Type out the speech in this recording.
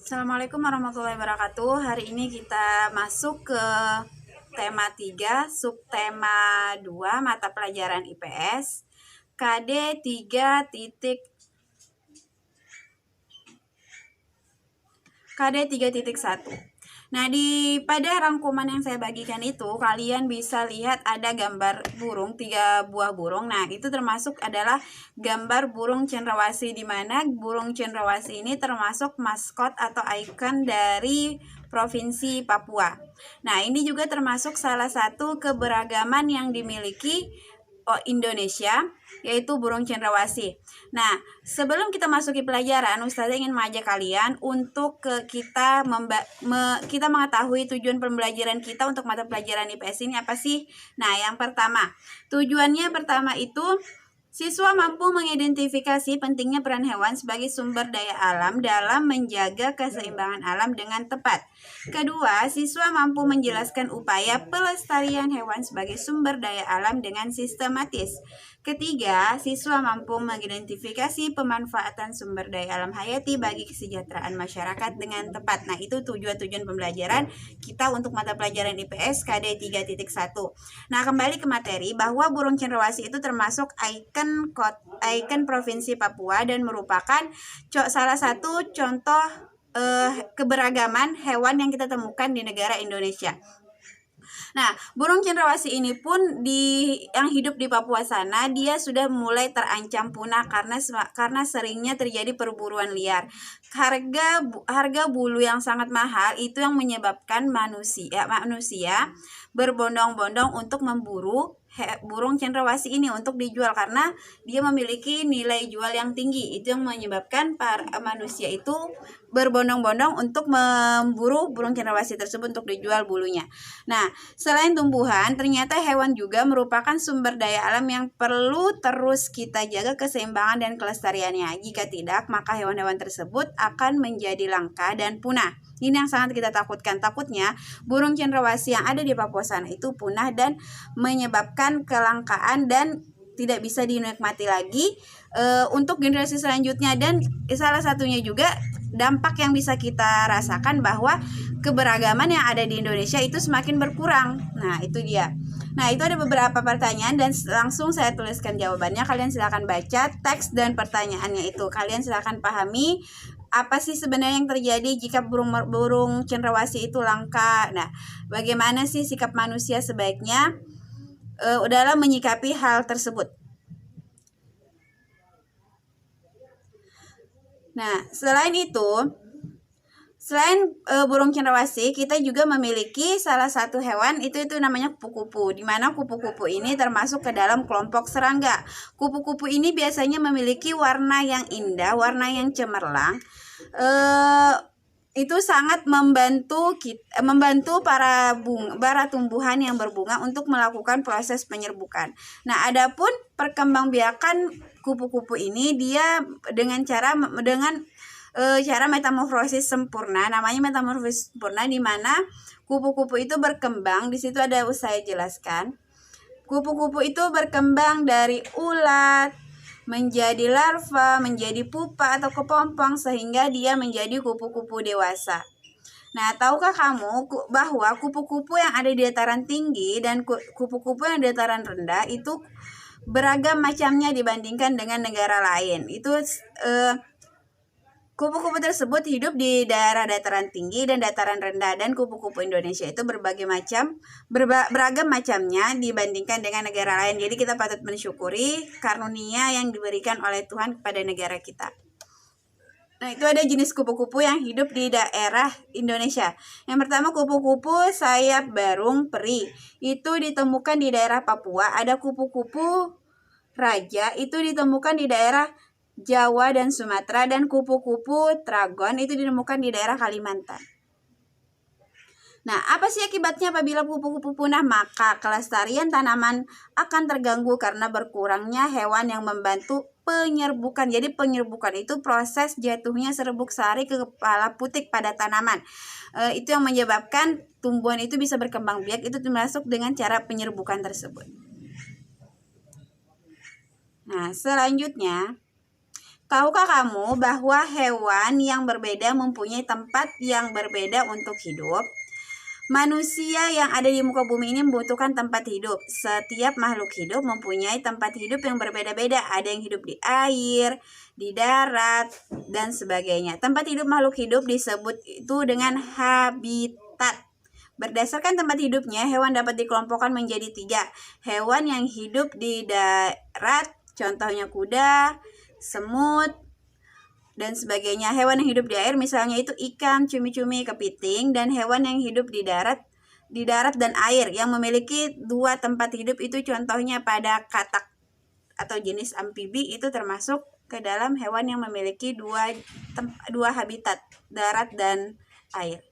Assalamualaikum warahmatullahi wabarakatuh. Hari ini kita masuk ke tema 3, subtema 2, mata pelajaran IPS, KD 3.1. Nah, pada rangkuman yang saya bagikan itu, kalian bisa lihat ada gambar burung, 3 buah burung. Nah, itu termasuk adalah gambar burung cendrawasih, di mana burung cendrawasih ini termasuk maskot atau ikon dari Provinsi Papua. Nah, ini juga termasuk salah satu keberagaman yang dimiliki Indonesia, yaitu burung cendrawasih. Nah, sebelum kita masuki pelajaran, Ustazah ingin mengajak kalian untuk kita mengetahui tujuan pembelajaran kita untuk mata pelajaran IPS ini apa sih? Nah, yang pertama, tujuannya pertama itu siswa mampu mengidentifikasi pentingnya peran hewan sebagai sumber daya alam dalam menjaga keseimbangan alam dengan tepat. Kedua, siswa mampu menjelaskan upaya pelestarian hewan sebagai sumber daya alam dengan sistematis. Ketiga, siswa mampu mengidentifikasi pemanfaatan sumber daya alam hayati bagi kesejahteraan masyarakat dengan tepat. Nah, itu tujuan-tujuan pembelajaran kita untuk mata pelajaran IPS KD 3.1. Nah, kembali ke materi, bahwa burung cendrawasih itu termasuk ikon Provinsi Papua dan merupakan salah satu contoh keberagaman hewan yang kita temukan di negara Indonesia. Nah, burung cendrawasih ini pun yang hidup di Papua sana, dia sudah mulai terancam punah karena seringnya terjadi perburuan liar. Harga bulu yang sangat mahal itu yang menyebabkan manusia berbondong-bondong untuk memburu burung cendrawasih ini untuk dijual karena dia memiliki nilai jual yang tinggi. Itu yang menyebabkan para manusia itu berbondong-bondong untuk memburu burung cendrawasih tersebut untuk dijual bulunya. Nah, selain tumbuhan, ternyata hewan juga merupakan sumber daya alam yang perlu terus kita jaga keseimbangan dan kelestariannya. Jika tidak, maka hewan-hewan tersebut akan menjadi langka dan punah. Ini yang sangat kita takutkan. Takutnya burung cendrawasih yang ada di Papua sana itu punah dan menyebabkan kelangkaan dan tidak bisa dinikmati lagi untuk generasi selanjutnya. Dan salah satunya juga dampak yang bisa kita rasakan bahwa keberagaman yang ada di Indonesia itu semakin berkurang. Nah, itu dia. Nah, itu ada beberapa pertanyaan dan langsung saya tuliskan jawabannya. Kalian silakan baca teks dan pertanyaannya itu. Kalian silakan pahami apa sih sebenarnya yang terjadi jika burung cendrawasih itu langka. Nah, bagaimana sih sikap manusia sebaiknya dalam menyikapi hal tersebut. Nah, selain burung cendrawasih, kita juga memiliki salah satu hewan itu namanya kupu-kupu, di mana kupu-kupu ini termasuk ke dalam kelompok serangga. Kupu-kupu ini biasanya memiliki warna yang indah, warna yang cemerlang. Itu sangat membantu para tumbuhan yang berbunga untuk melakukan proses penyerbukan. Nah, adapun perkembangbiakan kupu-kupu ini dia dengan cara metamorfosis sempurna. Namanya metamorfosis sempurna, di mana kupu-kupu itu berkembang. Di situ ada saya jelaskan. Kupu-kupu itu berkembang dari ulat menjadi larva, menjadi pupa atau kepompong sehingga dia menjadi kupu-kupu dewasa. Nah, tahukah kamu bahwa kupu-kupu yang ada di dataran tinggi dan kupu-kupu yang di dataran rendah itu beragam macamnya dibandingkan dengan negara lain. Itu kupu-kupu tersebut hidup di daerah dataran tinggi dan dataran rendah, dan kupu-kupu Indonesia itu beragam macamnya dibandingkan dengan negara lain. Jadi kita patut mensyukuri karunia yang diberikan oleh Tuhan kepada negara kita. Nah, itu ada jenis kupu-kupu yang hidup di daerah Indonesia. Yang pertama, kupu-kupu sayap barung peri. Itu ditemukan di daerah Papua. Ada kupu-kupu raja, itu ditemukan di daerah Jawa dan Sumatera, dan kupu-kupu tragon itu ditemukan di daerah Kalimantan. Nah, apa sih akibatnya apabila kupu-kupu punah? Maka kelestarian tanaman akan terganggu karena berkurangnya hewan yang membantu penyerbukan. Jadi penyerbukan itu proses jatuhnya serbuk sari ke kepala putik pada tanaman. Itu yang menyebabkan tumbuhan itu bisa berkembang biak, itu termasuk dengan cara penyerbukan tersebut. Nah, selanjutnya Tahukah kamu bahwa hewan yang berbeda mempunyai tempat yang berbeda untuk hidup? Manusia yang ada di muka bumi ini membutuhkan tempat hidup. Setiap makhluk hidup mempunyai tempat hidup yang berbeda-beda. Ada yang hidup di air, di darat, dan sebagainya. Tempat hidup makhluk hidup disebut itu dengan habitat. Berdasarkan tempat hidupnya, hewan dapat dikelompokkan menjadi 3. Hewan yang hidup di darat, contohnya kuda, semut, dan sebagainya. Hewan yang hidup di air misalnya itu ikan, cumi-cumi, kepiting. Dan hewan yang hidup di darat dan air yang memiliki 2 tempat hidup itu contohnya pada katak atau jenis amfibi, itu termasuk ke dalam hewan yang memiliki dua habitat, darat dan air.